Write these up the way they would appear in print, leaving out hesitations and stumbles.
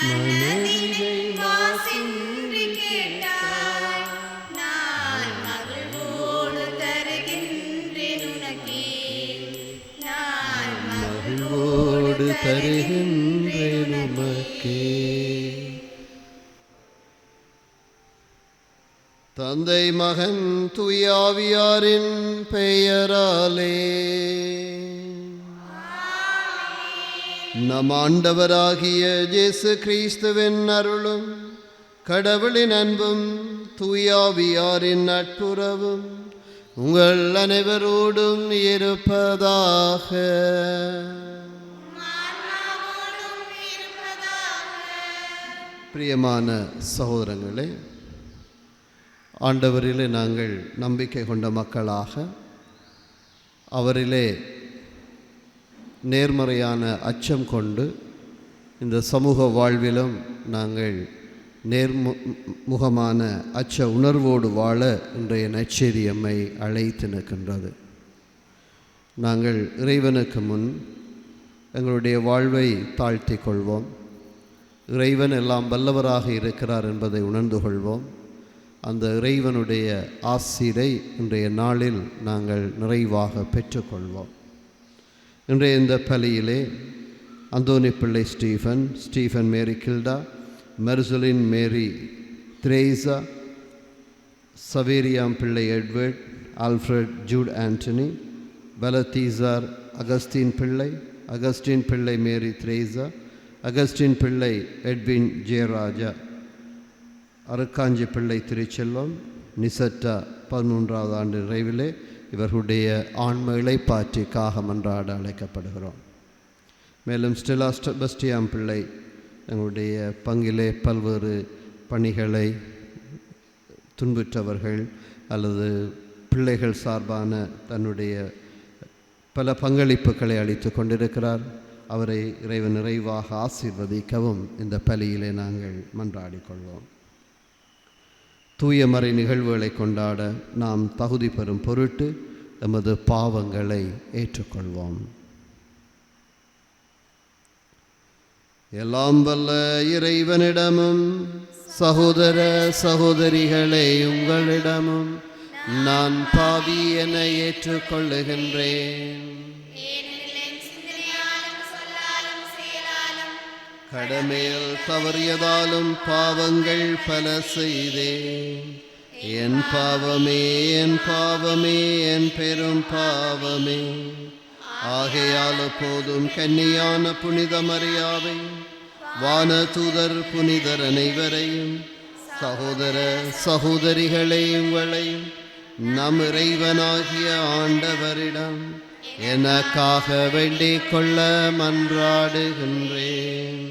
மனதினை மாசின்றி கேட்டாய், நான் மகிழ்வோடு தருகின்றேன் உனக்கே. நான் மகிழ்வோடு தருகின்றேன் உனக்கே. தந்தை மகன் தூயாவியாரின் பெயராலே. நம் ஆண்டவராகிய இயேசு கிறிஸ்துவின் அருளும் கடவுளின் அன்பும் தூயாவியாரின் நட்புறவும் உங்கள் அனைவரோடும் இருப்பதாக. பிரியமான சகோதரங்களே, ஆண்டவரிலே நாங்கள் நம்பிக்கை கொண்ட மக்களாக அவரிலே நேர்மறையான அச்சம் கொண்டு இந்த சமூக வாழ்விலும் நாங்கள் நேர்முகமான அச்ச உணர்வோடு வாழ இன்றைய நற்செய்தி எம்மை அழைத்து நிற்கின்றது. நாங்கள் இறைவனுக்கு முன் எங்களுடைய வாழ்வை தாழ்த்தி கொள்வோம். இறைவன் எல்லாம் வல்லவராக இருக்கிறார் என்பதை உணர்ந்து கொள்வோம். அந்த இறைவனுடைய ஆசிரை இன்றைய நாளில் நாங்கள் நிறைவாக பெற்றுக்கொள்வோம். இன்றைய இந்த பலியிலே Anthony Pillai Stephen Mary Gilda, Marcelin Mary Teresa, Saveriyam Pillai Edward, Alfred Jude Antony, Balthazar Augustine Pillai Mary Teresa, Augustine Pillai Edwin Jeyaraja, Arukkanchi Pillai Thiruchelvam, நிசட்டா 11வது ஆண்டு நிறைவிலே இவர்களுடைய ஆன்ம இளைப்பாற்றிக்காக மன்றாட அழைக்கப்படுகிறோம். மேலும் ஸ்டெலா செபஸ்டியான் பிள்ளை எங்களுடைய பங்கிலே பல்வேறு பணிகளை துன்புற்றவர்கள் அல்லது பிள்ளைகள் சார்பான தன்னுடைய பல பங்களிப்புகளை அளித்து கொண்டிருக்கிறார். அவரை இறைவன் நிறைவாக ஆசீர்வதிக்கவும் இந்த பலியிலே நாங்கள் மன்றாடிக்கொள்வோம். தூயமறை நிகழ்வுகளை கொண்டாட நாம் தகுதி பெறும் பொருட்டு எமது பாவங்களை ஏற்றுக்கொள்வோம். எல்லாம் வல்ல இறைவனிடமும் சகோதர சகோதரிகளே உங்களிடமும் நான் பாவி என ஏற்றுக்கொள்ளுகின்றேன். கடமையில் தவறியதாலும் பாவங்கள் பல செய்தேன். என் பாவமே என் பெரும் பாவமே. ஆகையால் போதும் கன்னியான புனித மரியாவை, வானதூதர் புனிதர் அனைவரையும், சகோதர சகோதரிகளை உங்களையும் நம் இறைவனாகிய ஆண்டவரிடம் எனக்காக வேண்டிக் கொள்ள மன்றாடுகின்றேன்.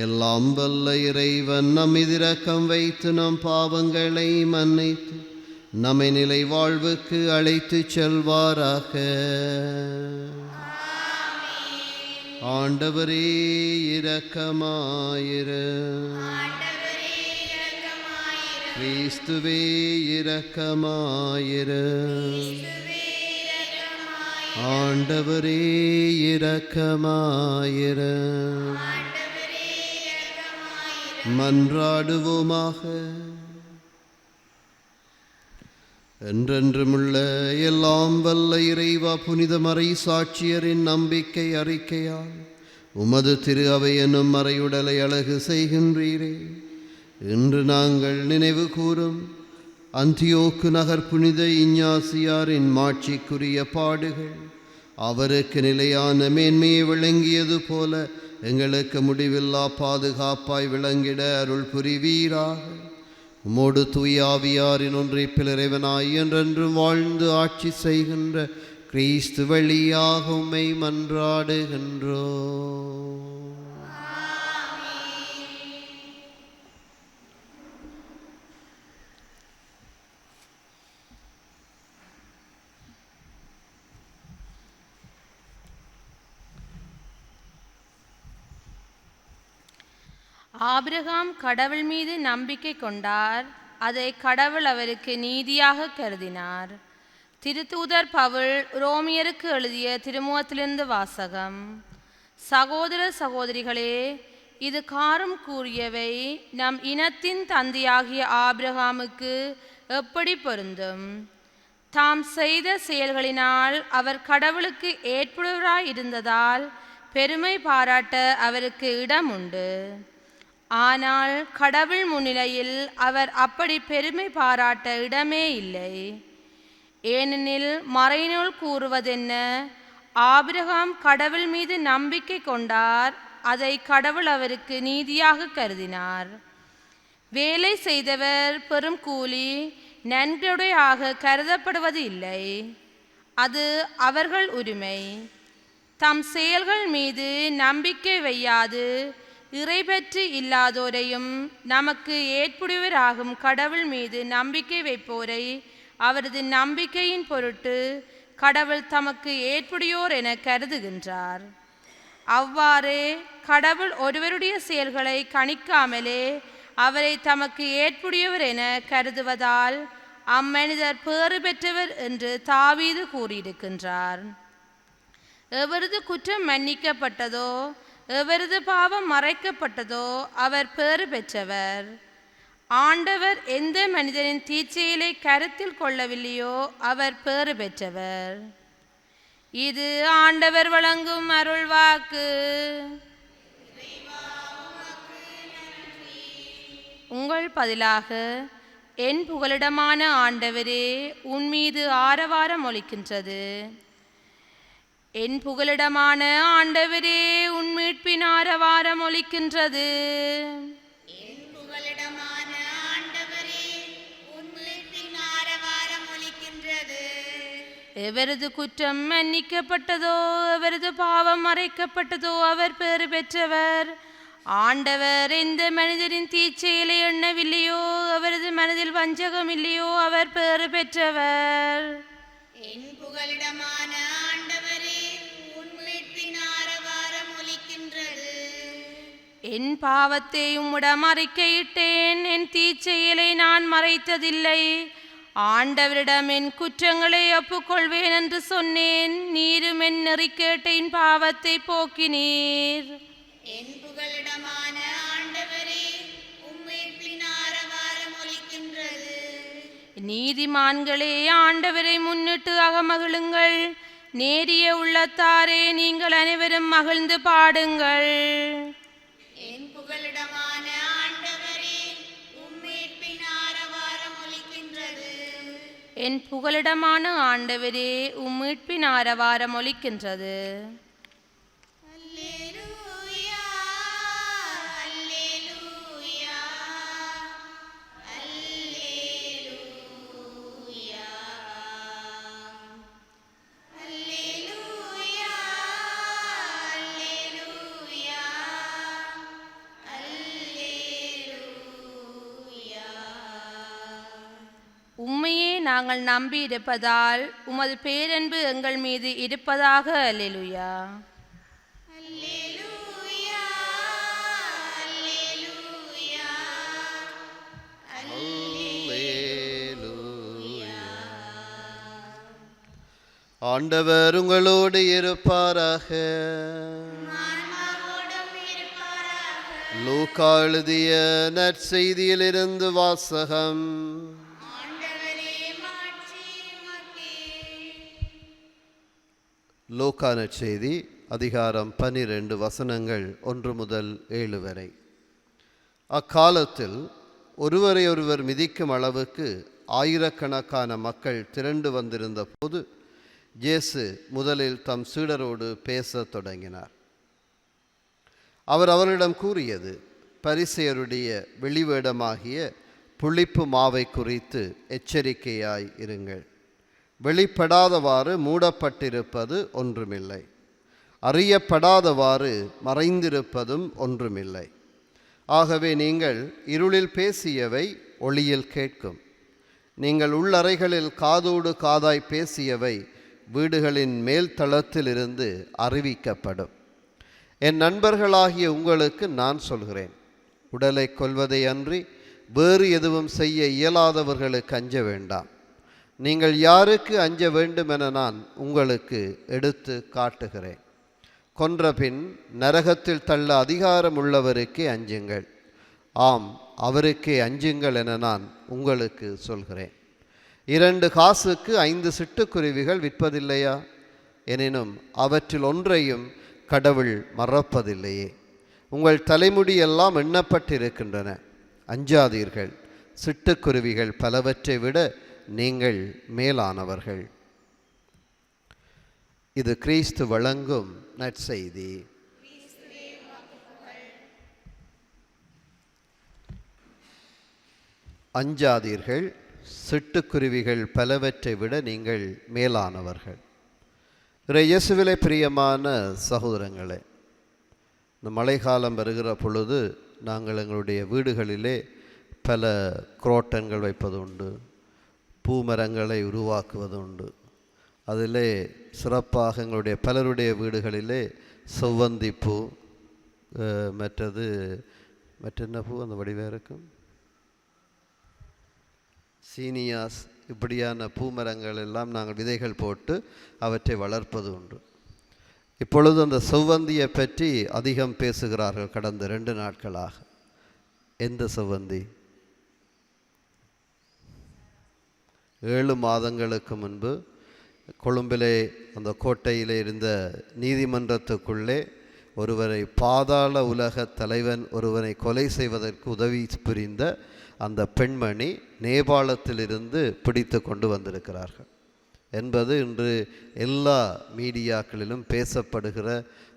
எல்லாம் வல்ல இறைவன் நம்மீது இரக்கம் வைத்து நம் பாவங்களை மன்னித்து நம்மை நிலை வாழ்வுக்கு அழைத்து செல்வாராக. ஆண்டவரே இரக்கமாயிரு. கிறிஸ்துவே இரக்கமாயிரு. ஆண்டவரே இரக்கமாயிரு. மன்றாடுவோமாக. என்றென்றுமுள்ள எல்லாம் வல்ல இறைவா, புனித மறை சாட்சியரின் நம்பிக்கை அறிக்கையால் உமது திரு அவை எனும் மறையுடலை அழகு செய்கின்றீரே. இன்று நாங்கள் நினைவு கூறும் அந்தியோக்கு நகர் புனித இஞ்ஞாசியாரின் மாட்சிக்குரிய பாடுகள் அவருக்கு நிலையான மேன்மையை விளங்கியது போல எங்களுக்கு முடிவில்லா பாதுகாப்பாய் விளங்கிட அருள் புரிவீராக. உமோடு தூயாவியாரின் ஒன்றிப்பில் இறைவனாய் என்றென்றும் வாழ்ந்து ஆட்சி செய்கின்ற கிறிஸ்து வழியாக உம்மை மன்றாடுகின்றோம். ஆபிரகாம் கடவுள் மீது நம்பிக்கை கொண்டார், அதை கடவுள் அவருக்கு நீதியாக கருதினார். திருத்தூதர் பவுல் ரோமியருக்கு எழுதிய திருமுகத்திலிருந்து வாசகம். சகோதர சகோதரிகளே, இது காரும் கூறியவை நம் இனத்தின் தந்தையாகிய ஆபிரகாமுக்கு எப்படி பொருந்தும்? தாம் செய்த செயல்களினால் அவர் கடவுளுக்கு ஏற்புடையவராய் இருந்ததால் பெருமை பாராட்ட அவருக்கு இடம் உண்டு. ஆனால் கடவுள் முன்னிலையில் அவர் அப்படி பெருமை பாராட்ட இடமே இல்லை. ஏனெனில் மறைநூல் கூறுவதென்ன? ஆபிரகாம் கடவுள் மீது நம்பிக்கை கொண்டார், அதை கடவுள் அவருக்கு நீதியாக கருதினார். வேலை செய்தவர் பெரும் கூலி நன்கொடையாக கருதப்படுவது இல்லை, அது அவர்கள் உரிமை. தம் செயல்கள் மீது நம்பிக்கை வையாது இறைபற்று இல்லாதோரையும் நமக்கு ஏற்புடையவராகும் கடவுள் மீது நம்பிக்கை வைப்போரை அவரது நம்பிக்கையின் பொருட்டு கடவுள் தமக்கு ஏற்புடையோர் என கருதுகின்றார். அவ்வாறே கடவுள் ஒருவருடைய செயல்களை கணிக்காமலே அவரை தமக்கு ஏற்புடையவர் என கருதுவதால் அம்மனிதர் பேறு பெற்றவர் என்று தாவீது கூறியிருக்கின்றார். எவரது குற்றம் மன்னிக்கப்பட்டதோ, எவரது பாவம் மறைக்கப்பட்டதோ அவர் பேறு பெற்றவர். ஆண்டவர் எந்த மனிதனின் தீச்செயலை கருத்தில் கொள்ளவில்லையோ அவர் பேறு பெற்றவர். இது ஆண்டவர் வழங்கும் அருள்வாக்கு. உங்கள் பதிலாக என் புகலிடமான ஆண்டவரே, உன்மீது ஆரவாரம் ஒலிக்கின்றது. என் புகலிடமான ஆண்டவரே, உன் மீட்பின் ஆரவாரம் ஒலிக்கின்றது. என் புகலிடமான ஆண்டவரே, உன் மீட்பின் ஆரவாரம் ஒலிக்கின்றது. எவரது குற்றம் மன்னிக்கப்பட்டதோ, எவரது பாவம் மறைக்கப்பட்டதோ அவர் பேறு பெற்றவர். ஆண்டவர் எந்த மனிதரின் தீச்செயலை எண்ணவில்லையோ, அவரது மனதில் வஞ்சகம் இல்லையோ அவர் பேறு பெற்றவர். என் புகலிடமான ஆண்டவரே, உன் மீட்பின் ஆரவாரம் ஒலிக்கின்றது. என் பாவத்தை உம்மிடம் அறிக்கையிட்டேன், என் தீச்செயலை நான் மறைத்ததில்லை. ஆண்டவரிடம் என் குற்றங்களை ஒப்புக்கொள்வேன் என்று சொன்னேன், நீரும் என் நெறிக்கேட்டின் பாவத்தை போக்கினீர். என் புகலிடமான ஆண்டவரே, உம் மீட்பின் ஆரவாரம் ஒலிக்கின்றது. நீதிமான்களே, ஆண்டவரை முன்னிட்டு அகமகிழுங்கள். நேரிய உள்ளத்தாரே, நீங்கள் அனைவரும் மகிழ்ந்து பாடுங்கள். என் புகலிடமான ஆண்டவரே, உம் மீட்பின் ஆரவாரம் ஒலிக்கின்றது. என் புகலிடமான ஆண்டவரே, உம் மீட்பின் ஆரவாரம் ஒலிக்கின்றது. அல்லேலூயா, அல்லேலூயா, அல்லேலூயா, அல்லேலூயா, அல்லேலூயா, அல்லேலூயா. உம்மையே நாங்கள் நம்பி இருப்பதால் உமது பேரன்பு எங்கள் மீது இருப்பதாக. அல்லேலூயா. அல்லேலூயா, அல்லேலூயா, அல்லேலூயா. ஆண்டவர் உங்களோடு இருப்பாராக. ஆன்மாவோடும் இருப்பாராக. லூக்கா எழுதிய நற்செய்தியிலிருந்து வாசகம். ஆண்டவரே, மாட்சி உமக்கே. லூக்கா நற்செய்தி அதிகாரம் 12 வசனங்கள் 1 முதல் 7 வரை. அக்காலத்தில் ஒருவரை ஒருவர் மிதிக்கும் அளவுக்கு ஆயிரக்கணக்கான மக்கள் திரண்டு வந்திருந்த போது இயேசு முதலில் தம் சீடரோடு பேசத் தொடங்கினார். அவர் அவரிடம் கூறியது, பரிசேயருடைய வெளிவேடமாகிய புளிப்பு மாவை குறித்து எச்சரிக்கையாய் இருங்கள். வெளிப்படாதவாறு மூடப்பட்டிருப்பது ஒன்றுமில்லை, அறியப்படாதவாறு மறைந்திருப்பதும் ஒன்றுமில்லை. ஆகவே நீங்கள் இருளில் பேசியவை ஒளியில் கேட்கும், நீங்கள் உள்ளறைகளில் காதோடு காதாய் பேசியவை வீடுகளின் மேல் தளத்திலிருந்து அறிவிக்கப்படும். என் நண்பர்களாகிய உங்களுக்கு நான் சொல்கிறேன், உடலை கொல்வதை அன்றி வேறு எதுவும் செய்ய இயலாதவர்களுக்கு அஞ்ச வேண்டாம். நீங்கள் யாருக்கு அஞ்ச வேண்டும் என நான் உங்களுக்கு எடுத்து காட்டுகிறேன். கொன்றபின் நரகத்தில் தள்ள அதிகாரம் உள்ளவருக்கே அஞ்சுங்கள். ஆம், அவருக்கே அஞ்சுங்கள் என நான் உங்களுக்கு சொல்கிறேன். 2 காசுக்கு 5 சிட்டுக்குருவிகள் விற்பதில்லையா? எனினும் அவற்றில் ஒன்றையும் கடவுள் மறப்பதில்லையே. உங்கள் தலைமுடி எல்லாம் எண்ணப்பட்டிருக்கின்றன. அஞ்சாதீர்கள், சிட்டுக்குருவிகள் பலவற்றை விட நீங்கள் மேலானவர்கள். இது கிறிஸ்து வழங்கும் நற்செய்தி. அஞ்சாதீர்கள், சிட்டுக்குருவிகள் பலவற்றை விட நீங்கள் மேலானவர்கள். இயேசுவிலே பிரியமான சகோதரங்களே, இந்த மழைக்காலம் வருகிற பொழுது நாங்கள் எங்களுடைய வீடுகளிலே பல குரோட்டன்கள் வைப்பது உண்டு, பூமரங்களை உருவாக்குவது உண்டு. அதிலே சிறப்பாக எங்களுடைய பலருடைய வீடுகளிலே செவ்வந்தி பூ, மற்றென்ன பூ அந்த வடிவாக இருக்கும், சீனியாஸ், இப்படியான பூமரங்கள் எல்லாம் நாங்கள் விதைகள் போட்டு அவற்றை வளர்ப்பது உண்டு. இப்பொழுது அந்த செவ்வந்தியை பற்றி அதிகம் பேசுகிறார்கள் கடந்த 2 நாட்களாக. எந்த செவ்வந்தி? 7 மாதங்களுக்கு முன்பு கொழும்பிலே அந்த கோட்டையிலே இருந்த நீதிமன்றத்துக்குள்ளே ஒருவரை, பாதாள உலக தலைவன் ஒருவனை கொலை செய்வதற்கு உதவி புரிந்த அந்த பெண்மணி நேபாளத்திலிருந்து பிடித்து கொண்டு வந்திருக்கிறார்கள் என்பது இன்று எல்லா மீடியாக்களிலும் பேசப்படுகிற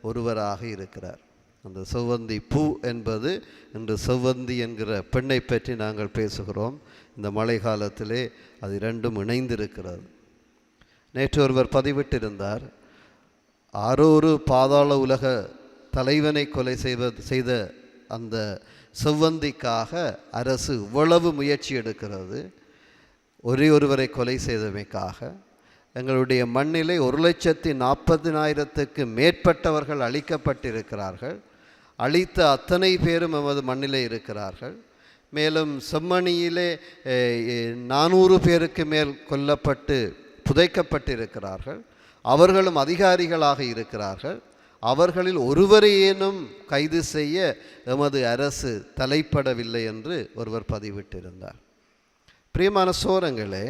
ஒருவராக இருக்கிறார். அந்த செவ்வந்தி பூ என்பது இன்று செவ்வந்தி என்கிற பெண்ணை பற்றி நாங்கள் பேசுகிறோம். இந்த மழை காலத்திலே அது 2ம் இணைந்திருக்கிறது. நேற்று ஒருவர் பதிவிட்டிருந்தார், ஆரோரு பாதாள உலக தலைவனை கொலை செய்த அந்த செவ்வந்திக்காக அரசு இவ்வளவு முயற்சி எடுக்கிறது, ஒருவரை கொலை செய்தமைக்காக. எங்களுடைய மண்ணிலே 1,40,000க்கு மேற்பட்டவர்கள் அழிக்கப்பட்டிருக்கிறார்கள். அழித்த அத்தனை பேரும் எமது மண்ணிலே இருக்கிறார்கள். மேலும் செம்மணியிலே 400 பேருக்கு மேல் கொல்லப்பட்டு புதைக்கப்பட்டிருக்கிறார்கள். அவர்களும் அதிகாரிகளாக இருக்கிறார்கள். அவர்களில் ஒருவரையேனும் கைது செய்ய எமது அரசு தலைப்படவில்லை என்று ஒருவர் பதிவிட்டிருந்தார். பிரியமான சோரங்களே,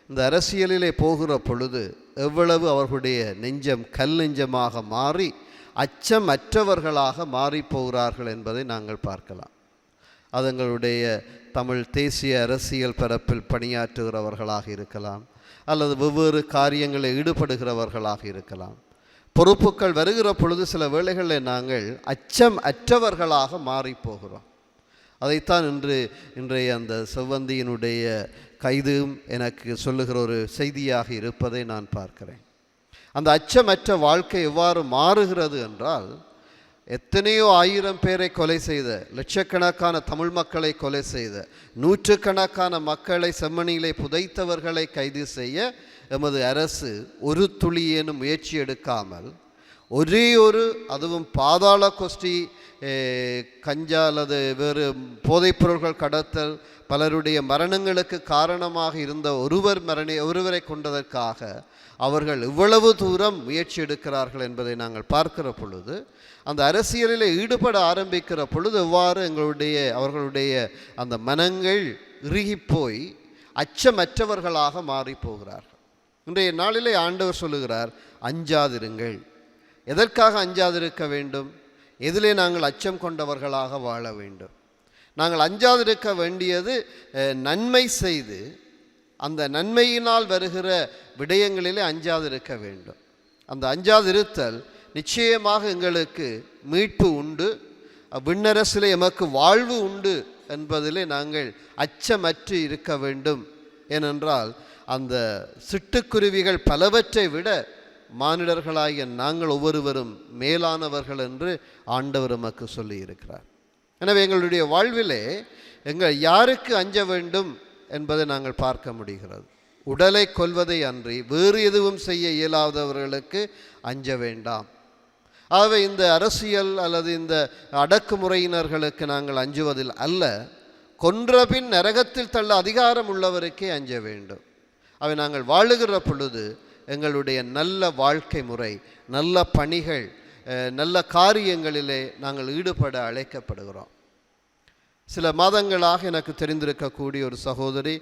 இந்த அரசியலிலே போகிற பொழுது எவ்வளவு அவர்களுடைய நெஞ்சம் கல் நெஞ்சமாக மாறி அச்சம் அற்றவர்களாக மாறி போகிறார்கள் என்பதை நாங்கள் பார்க்கலாம். அது எங்களுடைய தமிழ் தேசிய அரசியல் பரப்பில் பணியாற்றுகிறவர்களாக இருக்கலாம், அல்லது வெவ்வேறு காரியங்களில் ஈடுபடுகிறவர்களாக இருக்கலாம். பொறுப்புகள் வருகிற பொழுது சில வேளைகளில் நாங்கள் அச்சம் அற்றவர்களாக மாறி போகிறோம். அதைத்தான் இன்றைய அந்த செவ்வந்தியினுடைய கைதும் எனக்கு சொல்லுகிற ஒரு செய்தியாக இருப்பதை நான் பார்க்கிறேன். அந்த அச்சமற்ற வாழ்க்கை எவ்வாறு மாறுகிறது என்றால், எத்தனையோ 1000 பேரை கொலை செய்த, லட்சக்கணக்கான தமிழ் மக்களை கொலை செய்த, 100கணக்கான மக்களை செம்மணியிலே புதைத்தவர்களை கைது செய்ய எமது அரசு ஒரு துளியேனும் முயற்சி எடுக்காமல், அதுவும் பாதாள கோஷ்டி, கஞ்சா அல்லது வேறு போதைப்பொருள்கள் கடத்தல், பலருடைய மரணங்களுக்கு காரணமாக இருந்த ஒருவரை கொண்டதற்காக அவர்கள் இவ்வளவு தூரம் முயற்சி எடுக்கிறார்கள் என்பதை நாங்கள் பார்க்கிற பொழுது, அந்த அரசியலில் ஈடுபட ஆரம்பிக்கிற பொழுது எவ்வாறு அவர்களுடைய அந்த மனங்கள் இறுகிப்போய் அச்சமற்றவர்களாக மாறி போகிறார்கள். இன்றைய நாளிலே ஆண்டவர் சொல்லுகிறார், அஞ்சாதிருங்கள். எதற்காக அஞ்சாதிருக்க வேண்டும்? எதிலே நாங்கள் அச்சம் கொண்டவர்களாக வாழ வேண்டும்? நாங்கள் அஞ்சாதிருக்க வேண்டியது நன்மை செய்து அந்த நன்மையினால் வருகிற விடயங்களிலே அஞ்சாதிருக்க வேண்டும். அந்த அஞ்சாதிருத்தல் நிச்சயமாக எங்களுக்கு மீட்பு உண்டு, விண்ணரசிலே எமக்கு வாழ்வு உண்டு என்பதிலே நாங்கள் அச்சமற்று இருக்க வேண்டும். ஏனென்றால் அந்த சிட்டுக்குருவிகள் பலவற்றை விட மானிடர்களாகிய நாங்கள் ஒவ்வொருவரும் மேலானவர்கள் என்று ஆண்டவர் எமக்கு சொல்லி இருக்கிறார். எனவே எங்களுடைய வாழ்விலே யாருக்கு அஞ்ச வேண்டும் என்பதை நாங்கள் பார்க்க முடிகிறது. உடலை கொல்வதை அன்றி வேறு எதுவும் செய்ய இயலாதவர்களுக்கு அஞ்ச வேண்டாம். ஆகவே இந்த அரசியல் அல்லது இந்த அடக்குமுறையினர்களுக்கு நாங்கள் அஞ்சுவதில் அல்ல, கொன்றபின் நரகத்தில் தள்ள அதிகாரம் உள்ளவருக்கே அஞ்ச வேண்டும். அவை நாங்கள் வாழுகிற பொழுது எங்களுடைய நல்ல வாழ்க்கை முறை, நல்ல பணிகள், நல்ல காரியங்களிலே நாங்கள் ஈடுபட அழைக்கப்படுகிறோம். சில மாதங்களாக எனக்கு தெரிந்திருக்கக்கூடிய ஒரு சகோதரி,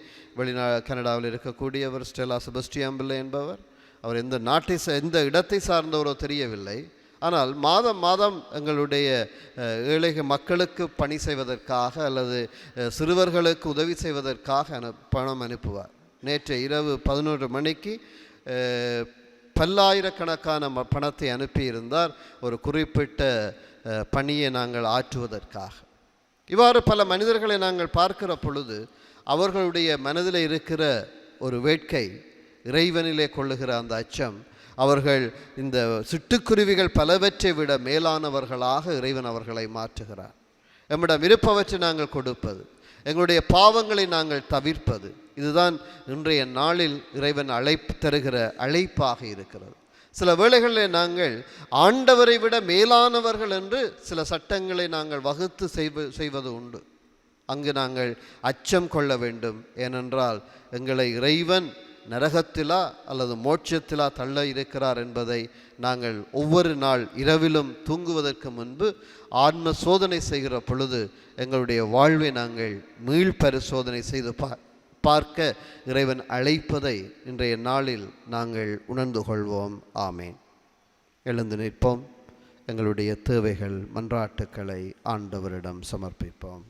கனடாவில் இருக்கக்கூடியவர், ஸ்டெலா செபஸ்டியன் பிள்ளை என்பவர். அவர் எந்த இடத்தை சார்ந்தவரோ தெரியவில்லை. ஆனால் மாதம் மாதம் எங்களுடைய ஏழை மக்களுக்கு பணி செய்வதற்காக அல்லது சிறுவர்களுக்கு உதவி செய்வதற்காக பணம் அனுப்புவார். நேற்று இரவு 11 மணிக்கு பல்லாயிரக்கணக்கான பணத்தை அனுப்பியிருந்தார் ஒரு குறிப்பிட்ட பணியை நாங்கள் ஆற்றுவதற்காக. இவ்வாறு பல மனிதர்களை நாங்கள் பார்க்கிற பொழுது அவர்களுடைய மனதில் இருக்கிற ஒரு வேட்கை, இறைவனிலே கொள்ளுகிற அந்த அச்சம், அவர்கள் இந்த சிட்டுக்குருவிகள் பலவற்றை விட மேலானவர்களாக இறைவன் அவர்களை மாற்றுகிறார். நம்மிடம் இருப்பவற்றை நாங்கள் கொடுப்பது, எங்களுடைய பாவங்களை நாங்கள் தவிர்ப்பது, இதுதான் இன்றைய நாளில் இறைவன் தருகிற அழைப்பாக இருக்கிறது. சில வேளைகளில் நாங்கள் ஆண்டவரை விட மேலானவர்கள் என்று சில சட்டங்களை நாங்கள் வகுத்து செய்வது உண்டு. அங்கு நாங்கள் அச்சம் கொள்ள வேண்டும். ஏனென்றால் எங்களை இறைவன் நரகத்திலா அல்லது மோட்சத்திலா தள்ள இருக்கிறார் என்பதை நாங்கள் ஒவ்வொரு நாள் இரவிலும் தூங்குவதற்கு முன்பு ஆன்ம சோதனை செய்கிற பொழுது எங்களுடைய வாழ்வை நாங்கள் மீள் பரிசோதனை செய்து பார்க்க இறைவன் அழைப்பதை இன்றைய நாளில் நாங்கள் உணர்ந்து கொள்வோம். ஆமேன். எழுந்து நிற்போம். எங்களுடைய தேவைகள், மன்றாட்டுக்களை ஆண்டவரிடம் சமர்ப்பிப்போம்.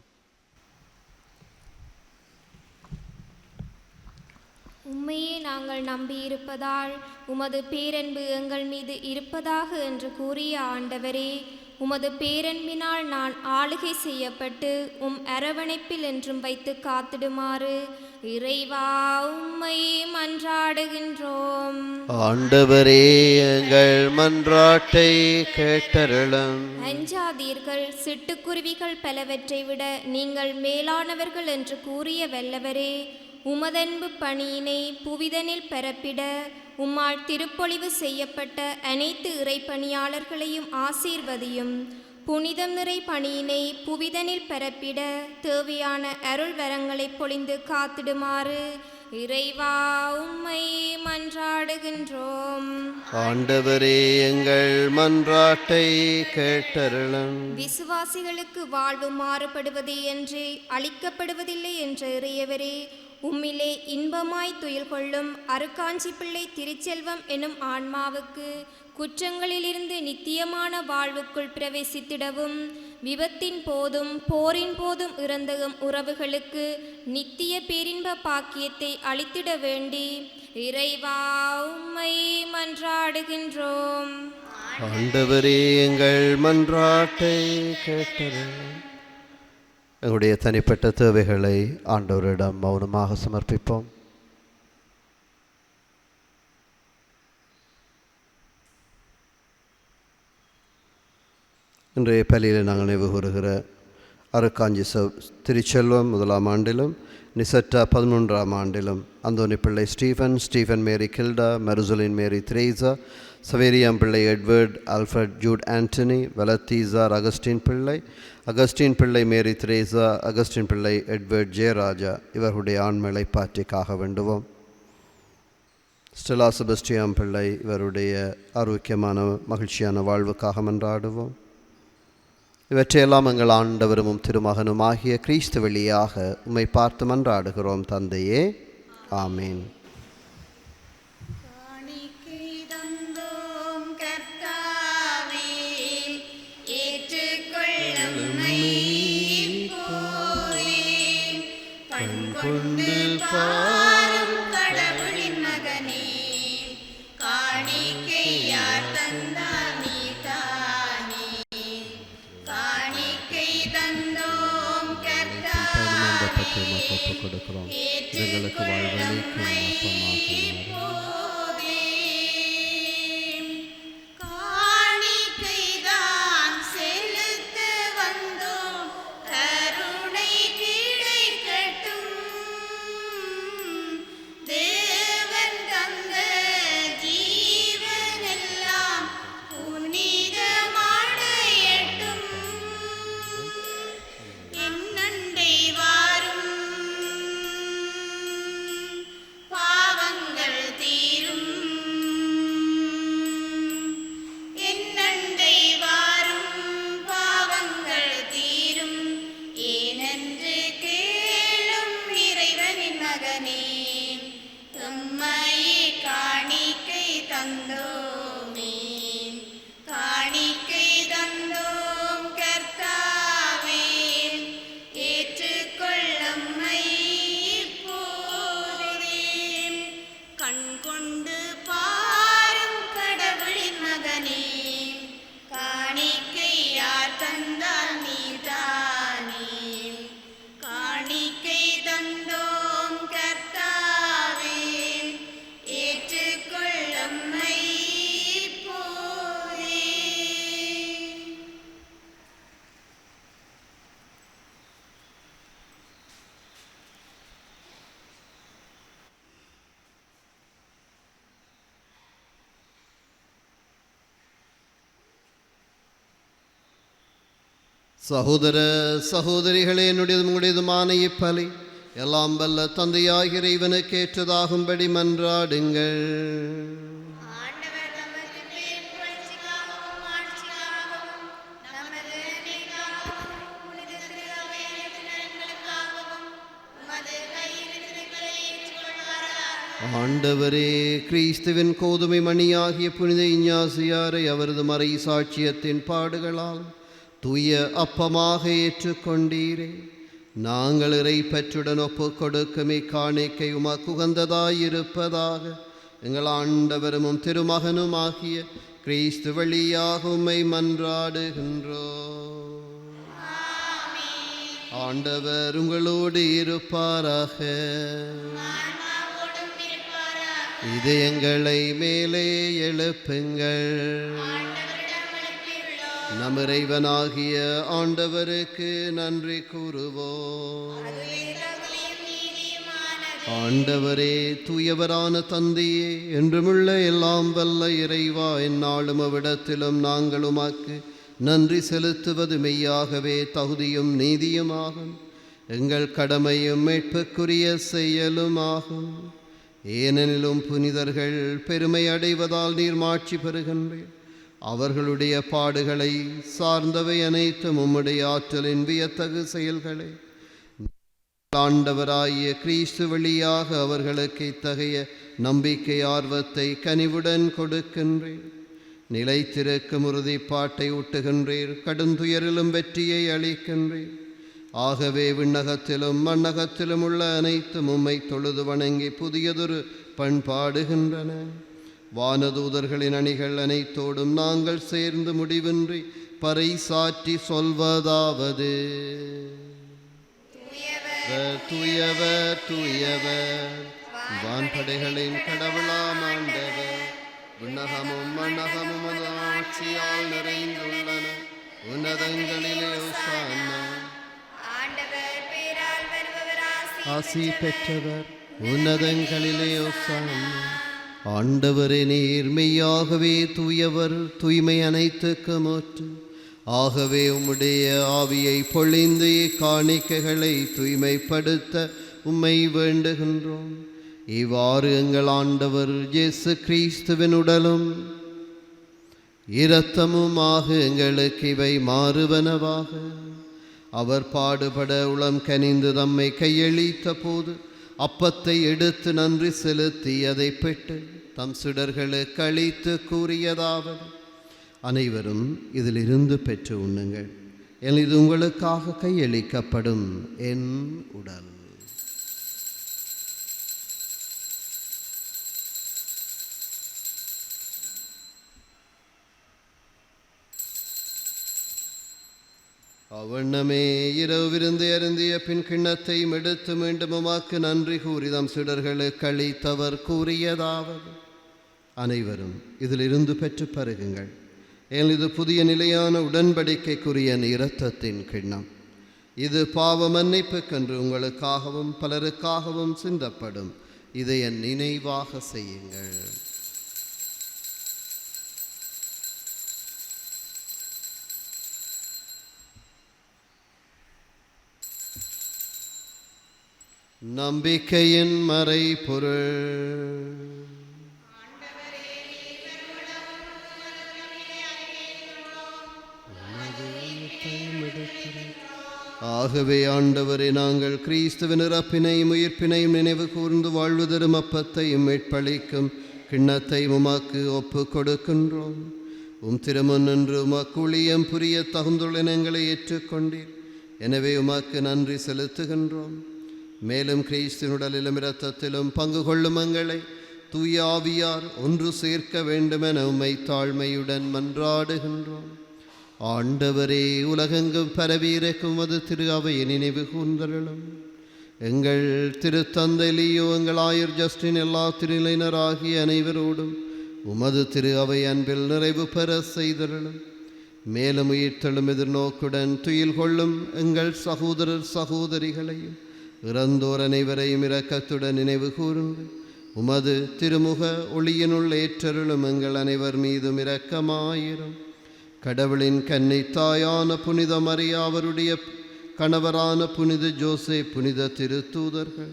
உம்மையே நாங்கள் நம்பியிருப்பதால் உமது பேரன்பு எங்கள் மீது இருப்பதாக என்று கூறிய ஆண்டவரே, உமது பேரன்பினால் நான் ஆளுகை செய்யப்பட்டு உம் அரவணைப்பில் என்றும் வைத்து காத்திடுமாறு இறைவா உம்மை மன்றாடுகின்றோம். ஆண்டவரே, எங்கள் மன்றாட்டை கேட்டருளும். அஞ்சாதீர்கள், சிட்டுக்குருவிகள் பலவற்றை விட நீங்கள் மேலானவர்கள் என்று கூறிய வல்லவரே, உமதன்பு பணியினை புவிதனில் பரப்பிட உம்மால் திருப்பொழிவு செய்யப்பட்ட அனைத்து இறைப்பணியாளர்களையும் ஆசீர்வதியும். புனிதம் நிறை பணியினை புவிதனில் பரப்பிட தேவையான அருள் வரங்களை பொழிந்து காத்திடுமாறு இறைவா உம்மை மன்றாடுகின்றோம். ஆண்டவரே, எங்கள் மன்றாட்டை கேட்டருளும். விசுவாசிகளுக்கு வாழ்வு மாறுபடுவதே என்று அளிக்கப்படுவதில்லை என்ற இறையவரே, உம்மிலே இன்பமாய் துயில் கொள்ளும் அருக்காஞ்சி பிள்ளை திருச்செல்வம் எனும் ஆன்மாவுக்கு குற்றங்களிலிருந்து நித்தியமான வாழ்வுக்குள் பிரவேசித்திடவும், விபத்தின் போதும் போரின் போதும் இறந்த உறவுகளுக்கு நித்திய பேரின்ப பாக்கியத்தை அளித்திட வேண்டி இறைவா உம்மை மன்றாடுகின்றோம். ஆண்டவரே, எங்கள் மன்றாட்டை கேட்டருளும். எங்களுடைய தனிப்பட்ட தேவைகளை ஆண்டவரிடம் மௌனமாக சமர்ப்பிப்போம். இன்றைய பள்ளியில் நாங்கள் நினைவு கூறுகிற அருக்காஞ்சி திருச்செல்வம் 1ஆம் ஆண்டிலும், நிசட்டா 11ஆம் ஆண்டிலும், அந்தோனி பிள்ளை ஸ்டீஃபன் மேரி கில்டா, மெருசலின் மேரி Teresa, Saveriyam Pillai Edward, Alfred Jude Antony, Balthazar Augustine Pillai Mary Teresa, Augustine Pillai Edward Jeyaraja இவர்களுடைய ஆண்மலை பாற்றிக்காக வேண்டுவோம். ஸ்டெலா செபஸ்டியான் பிள்ளை இவருடைய ஆரோக்கியமான மகிழ்ச்சியான வாழ்வுக்காக மன்றாடுவோம். இவற்றையெல்லாம் எங்கள் ஆண்டவரும் திருமகனுமாகிய கிறிஸ்து வழியாக உம்மை பார்த்து மன்றாடுகிறோம் தந்தையே. ஆமீன். கடவுளின் மகனே, காணிக்கையார் தந்தார் நீதானே, காணிக்கை தந்தோம் கர்த்தாவே, கொடுக்கிறோம். எங்களுக்கு வாழ்வளிக்கும் காணிக்கைதான் செலுத்த வந்தோம், கருணை கிடைக்கட்டும். தேவன் தந்த ஜீவனெல்லாம் புனிதமடையட்டும். என்னண்டை வாரும், பாவங்கள் தீரும். சகோதர சகோதரிகளே, என்னுடையதும் உங்களுடையதுமான இப்பலி எல்லாம் வல்ல தந்தையாகிய இறைவனுக்கு ஏற்றதாகும்படி மன்றாடுங்கள். ஆண்டவர் நமது பேர் புகழ்ச்சிக்காகவும் ஆட்சிக்காகவும் நமது நன்மைக்காகவும் புனித திரு அவையின் நலன்களுக்காகவும் உமது கையிலிருந்துகளை ஏற்றுக்கொள்வாராக. ஆண்டவரே, கிறிஸ்துவின் கோதுமை மணியாகிய புனித இஞ்ஞாசியாரை அவரது மறை சாட்சியத்தின் பாடுகளால் தூய அப்பமாக ஏற்றுக்கொண்டீரே. நாங்கள் இறை பற்றுடன் ஒப்புக் கொடுக்கும் இக்காணிக்கை உமக்கு உகந்ததாயிருப்பதாக. எங்கள் ஆண்டவரும் திருமகனும் ஆகிய கிறிஸ்து வழியாக உம்மை மன்றாடுகின்றோம். ஆண்டவர் உங்களோடு இருப்பாராக. இதயங்களை மேலே எழுப்புங்கள். நம் இறைவனாகிய ஆண்டவருக்கு நன்றி கூறுவோம். ஆண்டவரே, தூயவரான தந்தையே, என்றுமுள்ள எல்லாம் வல்ல இறைவா, எந்நாளும் அவ்விடத்திலும் நாங்கள் உமக்கு நன்றி செலுத்துவது மெய்யாகவே தகுதியும் நீதியுமாகும். எங்கள் கடமையும் மீட்புக்குரிய செயலுமாகும். ஏனெனிலும் புனிதர்கள் பெருமை அடைவதால் நீர் மாட்சி பெறுகின்றீர். அவர்களுடைய பாடுகளை சார்ந்தவை அனைத்தும் உம்முடைய ஆற்றலின் வியத்தகு செயல்களை ஆண்டவராகிய கிறிஸ்து வழியாக அவர்களுக்கு இத்தகைய நம்பிக்கை ஆர்வத்தை கனிவுடன் கொடுக்கின்றீர். நிலைத்திருக்கும் உறுதிப்பாட்டை ஊட்டுகின்றீர். கடுந்துயரிலும் வெற்றியை அளிக்கின்றீர். ஆகவே விண்ணகத்திலும் மண்ணகத்திலும் உள்ள அனைத்தும் உம்மை தொழுது வணங்கி புதியதொரு பண்பாடுகின்றன. வானதூதர்களின் அணிகள் அனைத்தோடும் நாங்கள் சேர்ந்து முடிவின்றி பறைசாற்றி சொல்வதாவது: தூயவர் தூயவர், வான்படைகளின் கடவுளாம் ஆண்டவர். விண்ணகமும் மண்ணகமும் ஆட்சியால் நிறைந்துள்ளன. உன்னதங்களிலே ஓசானா. ஆசி பெற்றவர் உன்னதங்களிலே ஓசானா. ஆண்டவரே, நீர் மெய்யாகவே தூயவர், தூய்மை அனைத்துக்கும் ஊற்று. ஆகவே உம்முடைய ஆவியை பொழிந்து காணிக்கைகளை தூய்மைப்படுத்த உம்மை வேண்டுகின்றோம். இவ்வாறு எங்கள் ஆண்டவர் இயேசு கிறிஸ்துவின் உடலும் இரத்தமுமாக எங்களுக்கு இவை மாறுவனவாக. அவர் பாடுபட உளம் கனிந்து தம்மை கையளித்த போது அப்பத்தை எடுத்து நன்றி செலுத்தி அதை பெற்று தம் சுடர்களுக்கு அளித்து கூறியதாவது: அனைவரும் இதிலிருந்து பெற்று உண்ணுங்கள். இது உங்களுக்காக கையளிக்கப்படும் என் உடல். அவ்வண்ணமே இரவு விருந்து அருந்திய பின் கிண்ணத்தை எடுத்து மீண்டும் உமாக்கு நன்றி கூறி தம் சுடர்களுக்கு அளித்தவர் கூறியதாவது: அனைவரும் இதிலிருந்து பெற்று பருகுங்கள். ஏன் இது புதிய நிலையான உடன்படிக்கைக்குரிய இரத்தத்தின் கிண்ணம். இது பாவ மன்னிப்புக்கென்று உங்களுக்காகவும் பலருக்காகவும் சிந்தப்படும். இதை என் நினைவாக செய்யுங்கள். நம்பிக்கையின் மறைபொருள். ஆகவே ஆண்டவரே, நாங்கள் கிறிஸ்துவின் இறப்பினையும் உயிர்ப்பினையும் நினைவு கூர்ந்து வாழ்வு தரும் அப்பத்தையும் மீட்பளிக்கும் கிண்ணத்தையும் உமாக்கு ஒப்பு கொடுக்கின்றோம். திருமுன் நின்று உமாக்கு ஊழியம் புரிய தகுந்துள்ள இனங்களை ஏற்றுக்கொண்டீர். எனவே உமாக்கு நன்றி செலுத்துகின்றோம். மேலும் கிறிஸ்துவின் உடலிலும் இரத்தத்திலும் பங்கு கொள்ளும் எங்களை தூய ஆவியார் ஒன்று சேர்க்க வேண்டுமென உம்மை தாழ்மையுடன் மன்றாடுகின்றோம். ஆண்டவரே, உலகெங்கும் பரவியிருக்கும் அது திரு அவையை நினைவு கூர்ந்தருளும். எங்கள் திருத்தந்தை லியோ, எங்கள் ஆயர் ஜஸ்டின், எல்லா திருநிலையினராகிய அனைவரோடும் உமது திரு அவை அன்பில் நிறைவு பெற செய்தருளும். மேலும் உயிர்த்தெழும் எதிர்நோக்குடன் துயில் கொள்ளும் எங்கள் சகோதரர் சகோதரிகளையும் இறந்தோர் அனைவரையும் இரக்கத்துடன் நினைவு கூர்ந்து உமது திருமுக ஒளியினுள் ஏற்றருளும். எங்கள் அனைவர் மீதும் இரக்கமாயிரும். கடவுளின் கன்னை தாயான புனித மரியா, அவருடைய கணவரான புனித ஜோசே, புனித திருத்தூதர்கள்,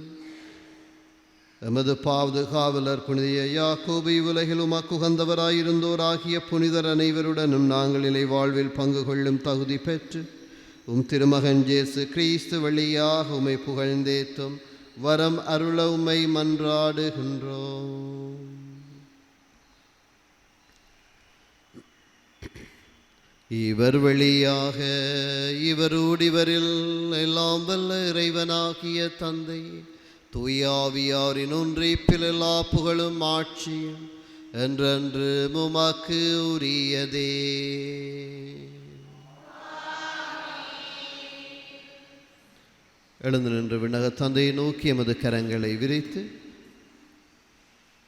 எமது பாதுகாவலர் புனித யாக்கோபு, உலகில் உமக்கு உகந்தவராயிருந்தோராகிய புனிதர் அனைவருடனும் நாங்கள் நிலை வாழ்வில் பங்கு கொள்ளும் தகுதி பெற்று திருமகன் இயேசு கிறிஸ்து வழியாக உம்மை புகழ்ந்தேத்தும் வரம் அருள உம்மை மன்றாடுகின்றோம். இவர் வழியாக இவரோடு இவரில் எல்லாம் வல்ல இறைவனாகிய தந்தை தூயாவியாரின் ஒன்றிப்பில் எல்லா புகழும் ஆட்சியும் என்றென்று உமக்கு உரியதே. எழுந்து நின்று விண்ணக தந்தையை நோக்கி எமது கரங்களை விரித்து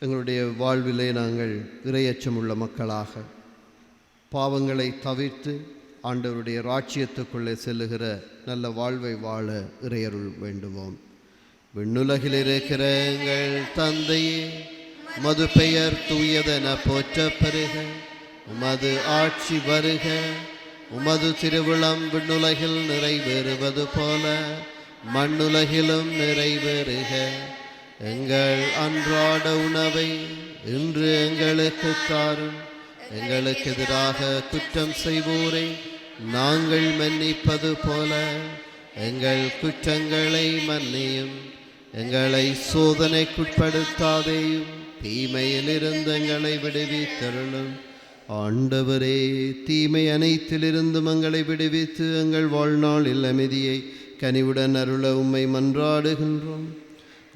எங்களுடைய வாழ்விலே நாங்கள் இறையச்சமுள்ள மக்களாக பாவங்களை தவிர்த்து ஆண்டவருடைய ராட்சியத்துக்குள்ளே செல்லுகிற நல்ல வாழ்வை வாழ இறையருள் வேண்டுவோம். விண்ணுலகில் இருக்கிற எங்கள் தந்தையே, உமது பெயர் தூயதென போற்ற பெறுக, உமது ஆட்சி வருக, உமது திருவிழம் விண்ணுலகில் நிறைவேறுவது போல மண்ணுலகிலும் நிறைவேறுக. எங்கள் அன்றாட உணவை இன்று எங்களுக்கு தாரும். எங்களுக்கு எதிராக குற்றம் செய்வோரை நாங்கள் மன்னிப்பது போல எங்கள் குற்றங்களை மன்னியும். எங்களை சோதனைக்குட்படுத்தாதேயும், தீமையிலிருந்து எங்களை விடுவித்தருளும். ஆண்டவரே, தீமை அனைத்திலிருந்தும் எங்களை விடுவித்து எங்கள் வாழ்நாளில் அமைதியை கனிவுடன் அருள உம்மை மன்றாடுகின்றோம்.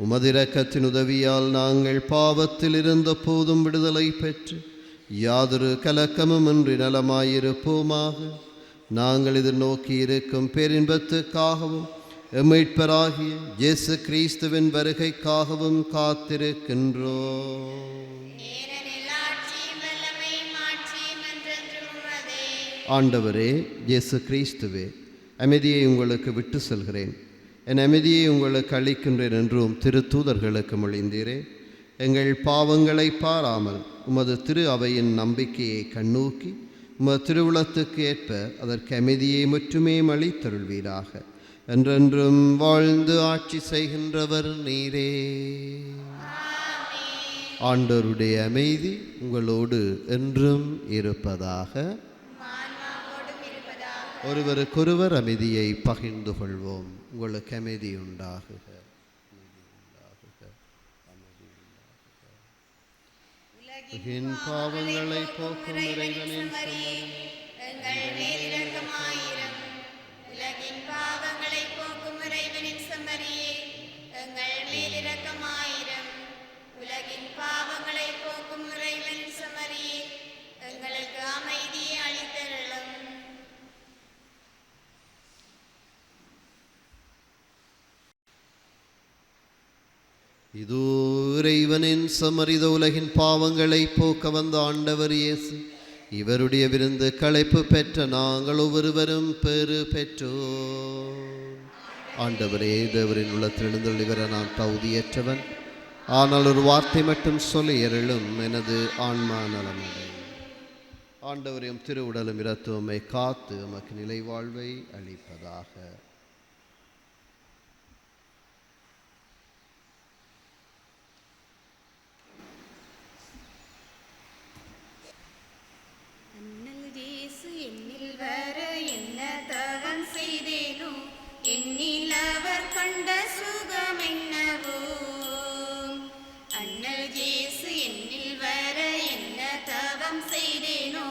உமது இரக்கத்தின் உதவியால் நாங்கள் பாவத்தில் இருந்த போதும் விடுதலை பெற்று யாதொரு கலக்கமுமின்றி நலமாயிருப்போமாக. நாங்கள் எதிர்நோக்கி இருக்கும் பேரின்பத்துக்காகவும் மீட்பராகிய இயேசு கிறிஸ்துவின் வருகைக்காகவும் காத்திருக்கின்றோம். ஆண்டவரே இயேசு கிறிஸ்துவே, அமைதியை உங்களுக்கு விட்டு செல்கிறேன், என் அமைதியை உங்களுக்கு அளிக்கின்றேன் என்றும் திருத்தூதர்களுக்கு மொழிந்தீரே. எங்கள் பாவங்களை பாராமல் உமது திரு அவையின் நம்பிக்கையை கண்ணோக்கி உமது திருவுளத்துக்கு ஏற்ப அதற்கு அமைதியை மட்டுமே அளித்தருள்வீராக. என்றென்றும் வாழ்ந்து ஆட்சி செய்கின்றவர் நீரே. ஆண்டவருடைய அமைதி உங்களோடு என்றும் இருப்பதாக. ஒருவருக்கொருவர் அமைதியை பகிர்ந்து கொள்வோம். உங்களுக்கு அமைதி உண்டாகுக. உலகின் பாவங்களை போக்கும் இறைவனின் செம்மறியே, எங்கள் மேல் இரக்கமாயிரம். உலகின் பாவங்களை போக்கும் இறைவனின் செம்மறியே, எங்களுக்கு அமைதியை அளித்தருளும். இதோ இறைவனின் சமரித உலகின் பாவங்களை போக்க வந்த ஆண்டவர் இயேசு. இவருடைய விருந்து களைப்பு பெற்ற நாங்கள் ஒவ்வொருவரும் பெறு பெற்றோம். ஆண்டவரே, தேவரின் உள்ளத்தில் எழுந்தருளிவர நான் தகுதியற்றவன், ஆனால் ஒரு வார்த்தை மட்டும் சொல்லி எருளும், எனது ஆன்மா நலமடையும். ஆண்டவரையும் திருவுடலும் இரத்துவமை காத்து நமக்கு நிலை வாழ்வை அளிப்பதாக. என்னில் அவர் கண்ட சுகம் என்னவோ, அண்ணல் இயேசு என்னில் வர என்ன தவம் செய்தேனோ,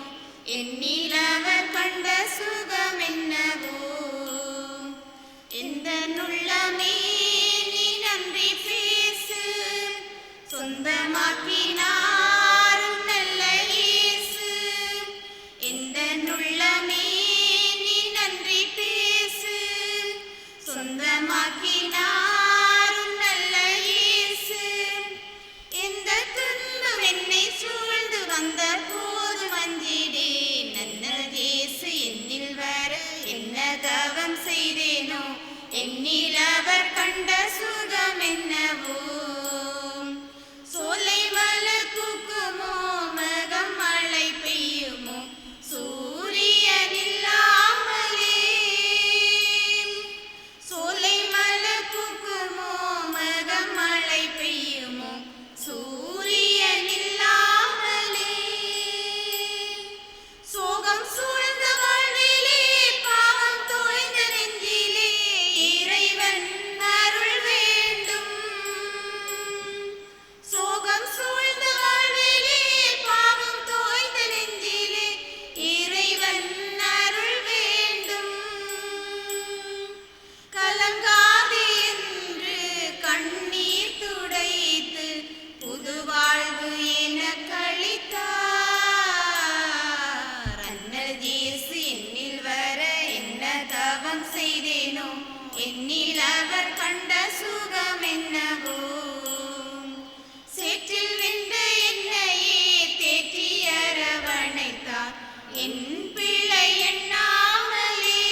என்னில் அவர் கண்ட சுகம் என்னவோ. எந்த உள்ளமே நீ நன்றி பேசு, சொந்தமாக்கினார் நல்ல இயேசு. எந்த உள்ளமே நீ நன்றி பேசு, சொந்தமாக்கினார் நல்ல இயேசு. எந்த துன்பம் என்னை சூழ்ந்து வந்த போது வஞ்சிடேன், நன்னல் இயேசு என்னில் வர என்ன தவம் செய்தேனோ, என்னில் அவர் கண்ட சுகம் என்னவோ. சோலை மலர் என்னில் அவர் கண்ட சுகம் என்னவோ. சேற்றில் வென்ற என்னையே தேற்றி அரவணைத்தார் என் பிழை எண்ணாமலே.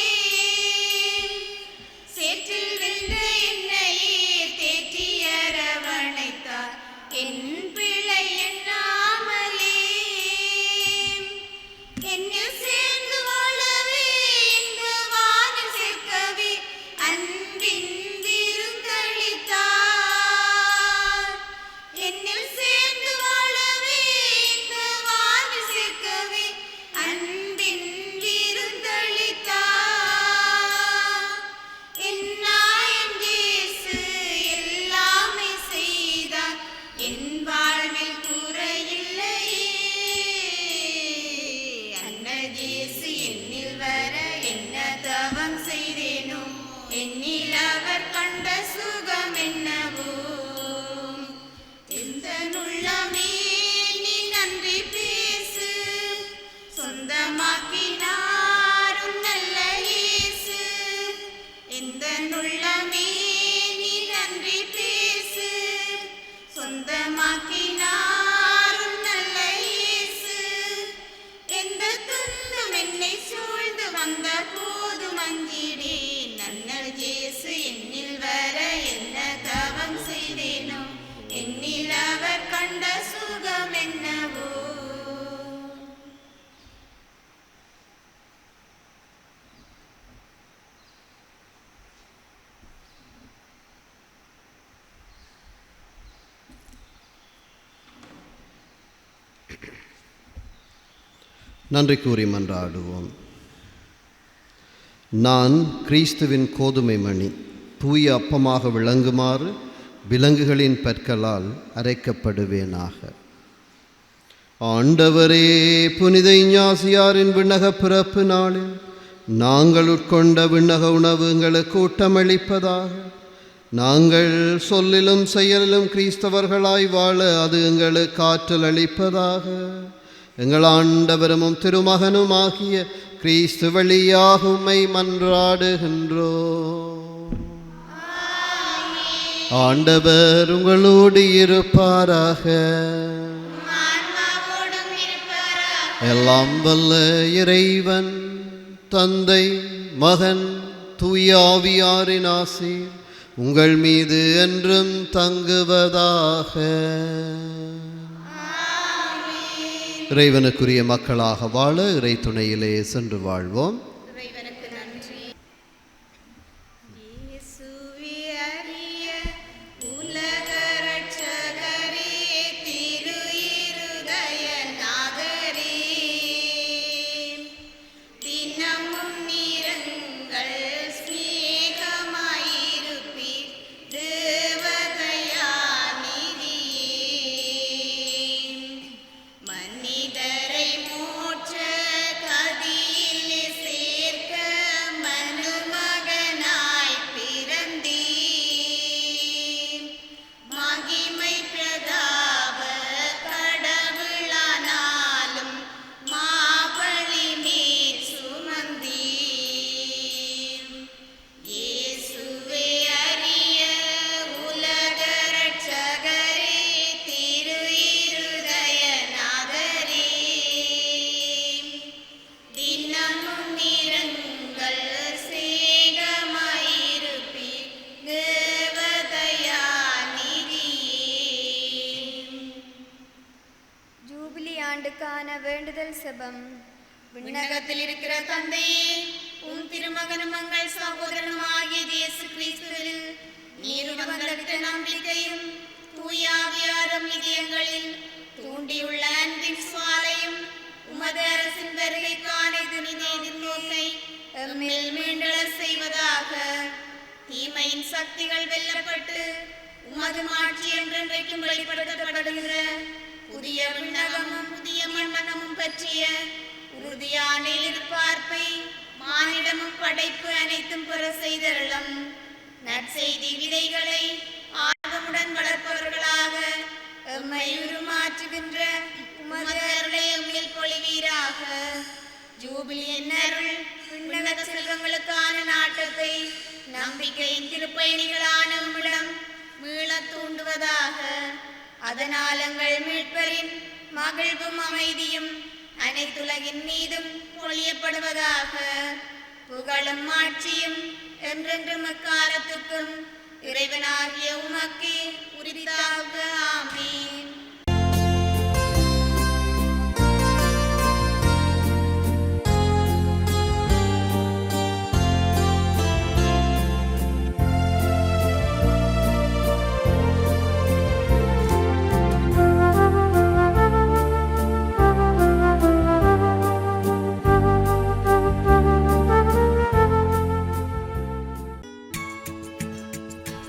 சேற்றில் வென்ற என்னையே தேற்றி அரவணைத்தார் என் பிழை எண்ணாமலே. என்னில் சேர்ந்து வாழவே இந்த வானில் சேர்க்கவே அன்பின் விருந்தளித்தார். என்னில் சேர்ந்து வாழவே இந்த வானில் சேர்க்கவே அன்பின் விருந்தளித்தார். என் நாயன் இயேசு எல்லாமே செய்தார், என் வாழ்வில் குறையில்லையே. அண்ணல் இயேசு என்னில் வர என்ன தவம் செய்தேனோ, என்னில் அவர் கண்ட சுகம் என்னவோ. எந்த உள்ளமே நீ நன்றி பேசு, சொந்தமாக்கினார் உன் நல்ல இயேசு. எந்த உள்ளமே நீ நன்றி பேசு, சொந்தமாக்கினார் உன் நல்ல இயேசு. எந்த துன்பம் என்னை சூழ்ந்து வந்த போது மஞ்சிடேன், அண்ணல் இயேசு என்னில் வர என்ன தவம் செய்தேனோ, என்னில் அவர் கண்ட சுகம் என்னவோ. நன்றி கூறி மன்றாடுவோம். நான் கிறிஸ்துவின் கோதுமை மணி தூய அப்பமாக விளங்குமாறு விலங்குகளின் பற்களால் அரைக்கப்படுவேனாக. ஆண்டவரே, புனித இஞ்ஞாசியாரின் விண்ணக பிறப்பு நாளில் நாங்கள் உட்கொண்ட விண்ணக உணவு எங்களுக்கு ஊட்டமளிப்பதாக. நாங்கள் சொல்லிலும் செயலிலும் கிறிஸ்தவர்களாய் வாழ அது எங்களுக்கு ஆற்றல் அளிப்பதாக. எங்கள் ஆண்டவரும் திருமகனும் ஆகிய கிறிஸ்து வழியாக உம்மை மன்றாடுகின்றோம். ஆண்டவர் உங்களோடு இருப்பாராக. எல்லாம் வல்ல இறைவன் தந்தை மகன் தூய ஆவியாரின் ஆசீர் உங்கள் மீது என்றும் தங்குவதாக. இறைவனுக்குரிய மக்களாக வாழ இறை துணையிலே சென்று வாழ்வோம். இறைவனுக்கு நன்றி. இயேசுவே அரிய உலக ரட்சகரே, திரு இருதய நாதரே, தினமும் நிறங்கள் ஸ்நேகமாயிருப்பீர் தேவதயா மனிதரை மோட்ச கதியிலே சேர்க்க மனுமகனாய் பிறந்தீர். மகிமை பிரதாப கடவுளானாலும் மாபலி மேற் சுமந்தீர். இயேசுவே அரிய உலக ரட்சகரே, திரு இருதய நாதரே, தினமும் நிறங்கள் சேகமாயிருப்பீர் தேவதயா ஜூபிலி ஆண்டுக்கான வேண்டுதல் செபம். விண்ணகத்தில் இருக்கிற தந்தையே, உம் திருமகனும் மங்கள் சகோதரனும் ஆகிய இயேசு கிறிஸ்துவில் நீர் வந்தளித்த நம்பிக்கையும் தூயாவியாரும் இதயங்களில் தூண்டியுள்ள அன்பின் சுவாலையும் உமது அரசின் வருகைக்கான எதிர்நோக்கை எம்மில் மீண்டெழ செய்வதாக. தீமையின் சக்திகள் வெல்லப்பட்டு உமது மாட்சி என்றென்றைக்கும் வெளிப்படுத்தப்படுகிற புதிய விண்ணகமும் புதிய மண்ணகமும் பற்றிய உறுதியான எதிர்பார்ப்பை மானிடமும் படைப்பு அனைத்தும் பெற செய்தருளும். நற்செய்தி விதைகளை ஆர்வமுடன் வளர்ப்பவர்களாக எம்மை உருமாற்றுகின்ற உமது அருளை எம்மில் பொழிவீராக. ஜூபிலியின் அருள் விண்ணக செல்வங்களுக்கான நாட்டத்தை நம்பிக்கையின் திருப்பயணிகளான உம்மிடம் மீளத் தூண்டுவதாக. அதனால் எங்கள் மீட்பரின் மகிழ்வும் அமைதியும் அனைத்துலகின் மீதும் பொழியப்படுவதாக. புகழும் ஆட்சியும் என்றென்றும் எக்காலத்துக்கும் இறைவனாகிய உமக்கே உரித்தாக. ஆமீன்.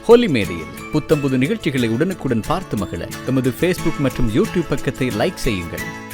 ஹோலி மேடையில் புத்தம்புது நிகழ்ச்சிகளை உடனுக்குடன் பார்த்து மகிழ எமது ஃபேஸ்புக் மற்றும் யூடியூப் பக்கத்தை லைக் செய்யுங்கள்.